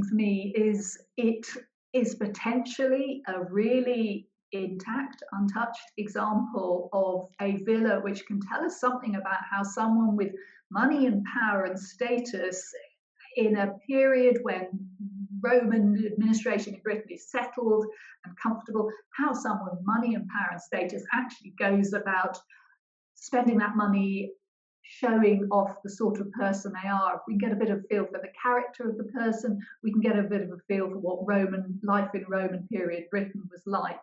exciting for me is it is potentially a really intact, untouched example of a villa which can tell us something about how someone with money and power and status in a period when Roman administration in Britain is settled and comfortable, how someone with money and power and status actually goes about spending that money, showing off the sort of person they are. If we get a bit of a feel for the character of the person, we can get a bit of a feel for what Roman life in Roman period Britain was like.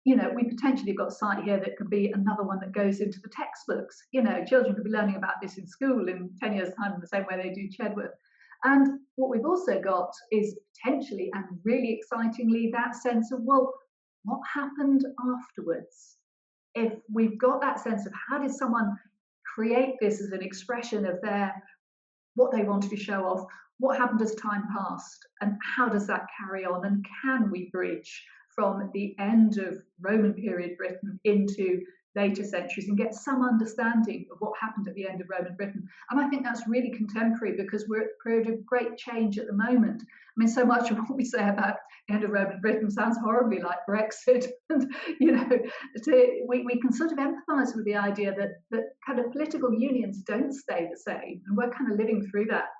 You know, we potentially have got a site here that could be another one that goes into the textbooks. You know, children could be learning about this in school in 10 years' time in the same way they do Chedworth. And what we've also got is potentially and really excitingly that sense of, well, what happened afterwards? If we've got that sense of how did someone create this as an expression of their what they wanted to show off, what happened as time passed, and how does that carry on, and can we bridge from the end of Roman period Britain into later centuries and get some understanding of what happened at the end of Roman Britain. And I think that's really contemporary because we're at a period of great change at the moment. I mean, so much of what we say about the end of Roman Britain sounds horribly like Brexit. And, you know, we can sort of empathise with the idea that kind of political unions don't stay the same. And we're kind of living through that.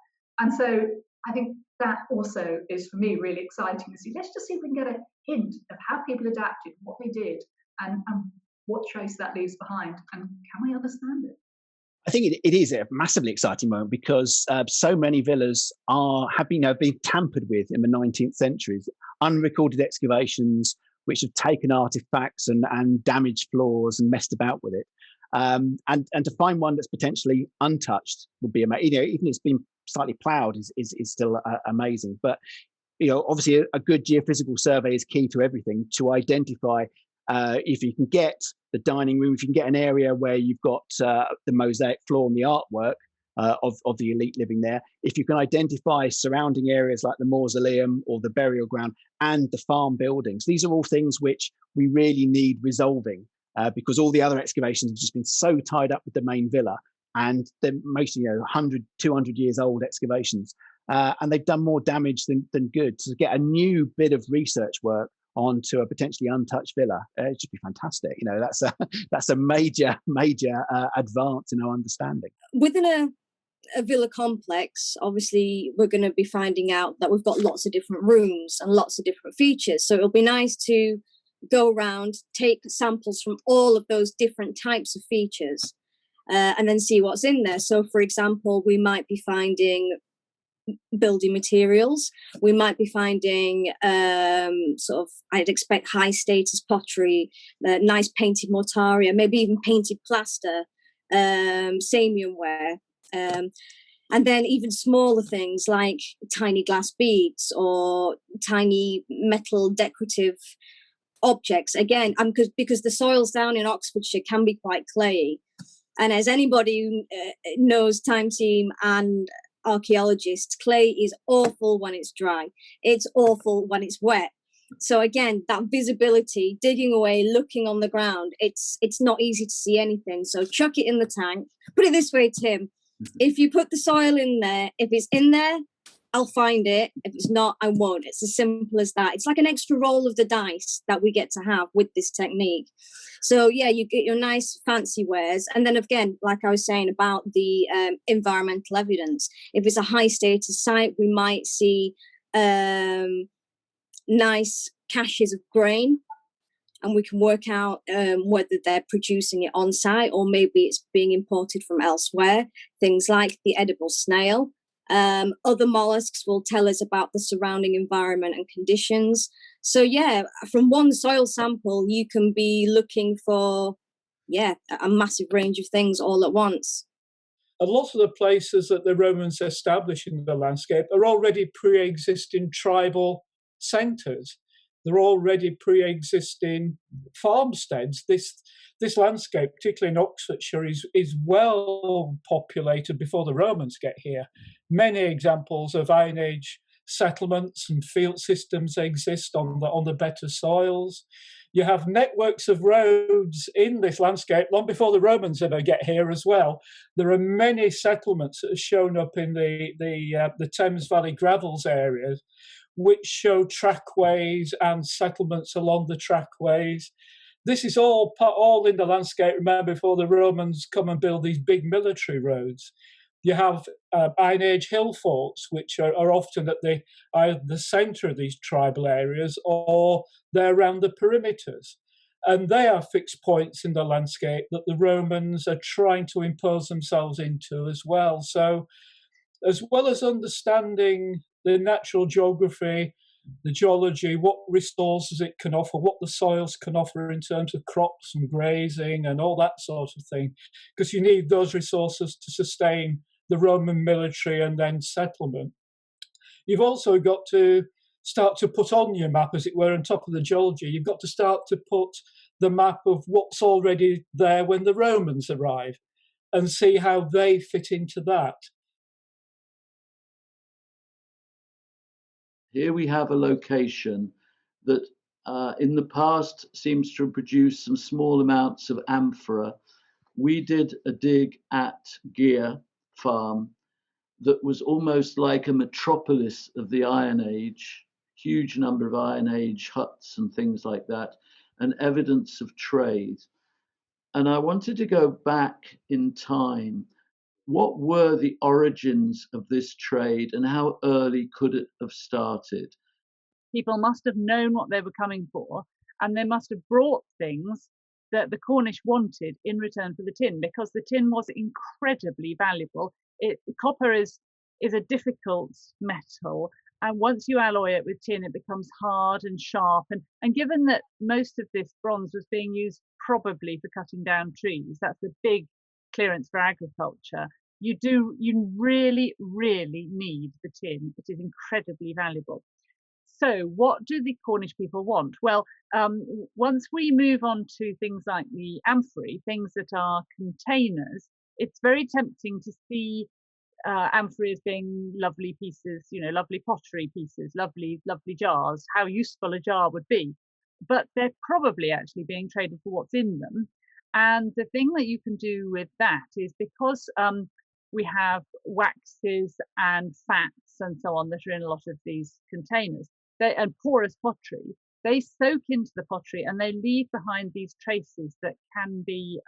And so I think that also is, for me, really exciting to see. Let's just see if we can get a hint of how people adapted, what they did, and what trace that leaves behind, and can we understand it? I think it is a massively exciting moment because so many villas have been tampered with in the 19th century. Unrecorded excavations which have taken artifacts and damaged floors and messed about with it. And to find one that's potentially untouched would be amazing. You know, even if it's been slightly ploughed is still amazing. But you know, obviously a good geophysical survey is key to everything, to identify if you can get the dining room, if you can get an area where you've got the mosaic floor and the artwork of the elite living there, if you can identify surrounding areas like the mausoleum or the burial ground and the farm buildings. These are all things which we really need resolving because all the other excavations have just been so tied up with the main villa, and they're mostly 100, 200 years old excavations. And they've done more damage than good. To get a new bit of research work onto a potentially untouched villa, it should be fantastic. You know, that's a major advance in our understanding. Within a villa complex, obviously, we're going to be finding out that we've got lots of different rooms and lots of different features. So it'll be nice to go around, take samples from all of those different types of features, and then see what's in there. So, for example, we might be finding building materials. We might be finding I'd expect high status pottery, nice painted mortaria, maybe even painted plaster, Samian ware, and then even smaller things like tiny glass beads or tiny metal decorative objects. Again, because the soils down in Oxfordshire can be quite clayey, and as anybody who knows Time Team and archaeologists, clay is awful when it's dry. It's awful when it's wet. So again, that visibility, digging away, looking on the ground, it's not easy to see anything. So chuck it in the tank. Put it this way, Tim, if you put the soil in there, if it's in there, I'll find it. If it's not, I won't. It's as simple as that. It's like an extra roll of the dice that we get to have with this technique. So yeah, you get your nice fancy wares. And then again, like I was saying about the environmental evidence, if it's a high status site, we might see nice caches of grain, and we can work out whether they're producing it on site or maybe it's being imported from elsewhere. Things like the edible snail. Other mollusks will tell us about the surrounding environment and conditions. So yeah, from one soil sample, you can be looking for, a massive range of things all at once. A lot of the places that the Romans established in the landscape are already pre-existing tribal centres. They're already pre-existing farmsteads. This landscape, particularly in Oxfordshire, is well populated before the Romans get here. Many examples of Iron Age settlements and field systems exist on the better soils. You have networks of roads in this landscape long before the Romans ever get here as well. There are many settlements that have shown up in the Thames Valley Gravels areas, which show trackways and settlements along the trackways. This is all in the landscape, remember, before the Romans come and build these big military roads. You have Iron Age hill forts, which are often at either the centre of these tribal areas or they're around the perimeters. And they are fixed points in the landscape that the Romans are trying to impose themselves into as well. So as well as understanding the natural geography, the geology, what resources it can offer, what the soils can offer in terms of crops and grazing and all that sort of thing, because you need those resources to sustain the Roman military and then settlement. You've also got to start to put on your map, as it were, on top of the geology. You've got to start to put the map of what's already there when the Romans arrive and see how they fit into that. Here we have a location that in the past seems to have produced some small amounts of amphora. We did a dig at Gear Farm that was almost like a metropolis of the Iron Age, huge number of Iron Age huts and things like that, and evidence of trade. And I wanted to go back in time. What were the origins of this trade and how early could it have started? People must have known what they were coming for, and they must have brought things that the Cornish wanted in return for the tin, because the tin was incredibly valuable. Copper is a difficult metal, and once you alloy it with tin, it becomes hard and sharp. And given that most of this bronze was being used probably for cutting down trees, that's the big clearance for agriculture, you really, really need the tin. It is incredibly valuable. So what do the Cornish people want? Well, once we move on to things like the amphorae, things that are containers, it's very tempting to see amphorae as being lovely pieces, lovely pottery pieces, lovely jars, how useful a jar would be. But they're probably actually being traded for what's in them. And the thing that you can do with that is, because we have waxes and fats and so on that are in a lot of these containers, and porous pottery, they soak into the pottery and they leave behind these traces that can be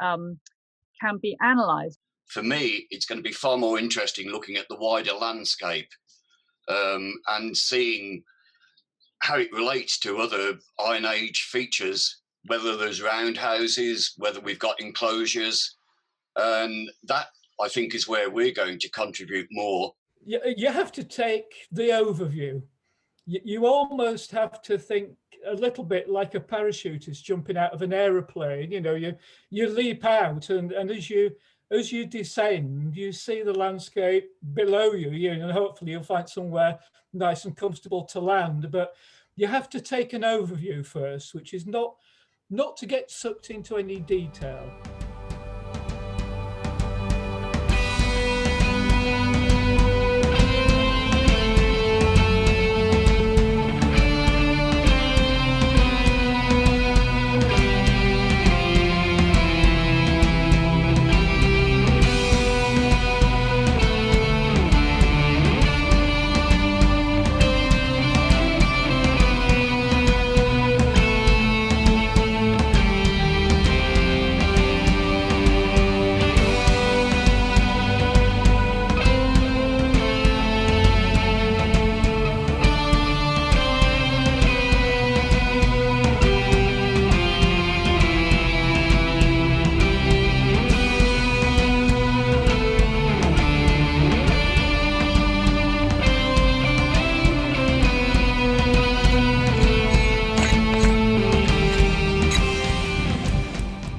analysed. For me, it's going to be far more interesting looking at the wider landscape and seeing how it relates to other Iron Age features, whether there's roundhouses, whether we've got enclosures, and that, I think, is where we're going to contribute more. You have to take the overview. You almost have to think a little bit like a parachutist jumping out of an aeroplane. You leap out, and as you descend, you see the landscape below you, and hopefully you'll find somewhere nice and comfortable to land. But you have to take an overview first, which is not to get sucked into any detail.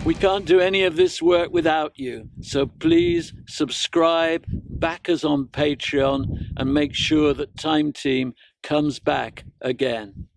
We can't do any of this work without you, so please subscribe, back us on Patreon, and make sure that Time Team comes back again.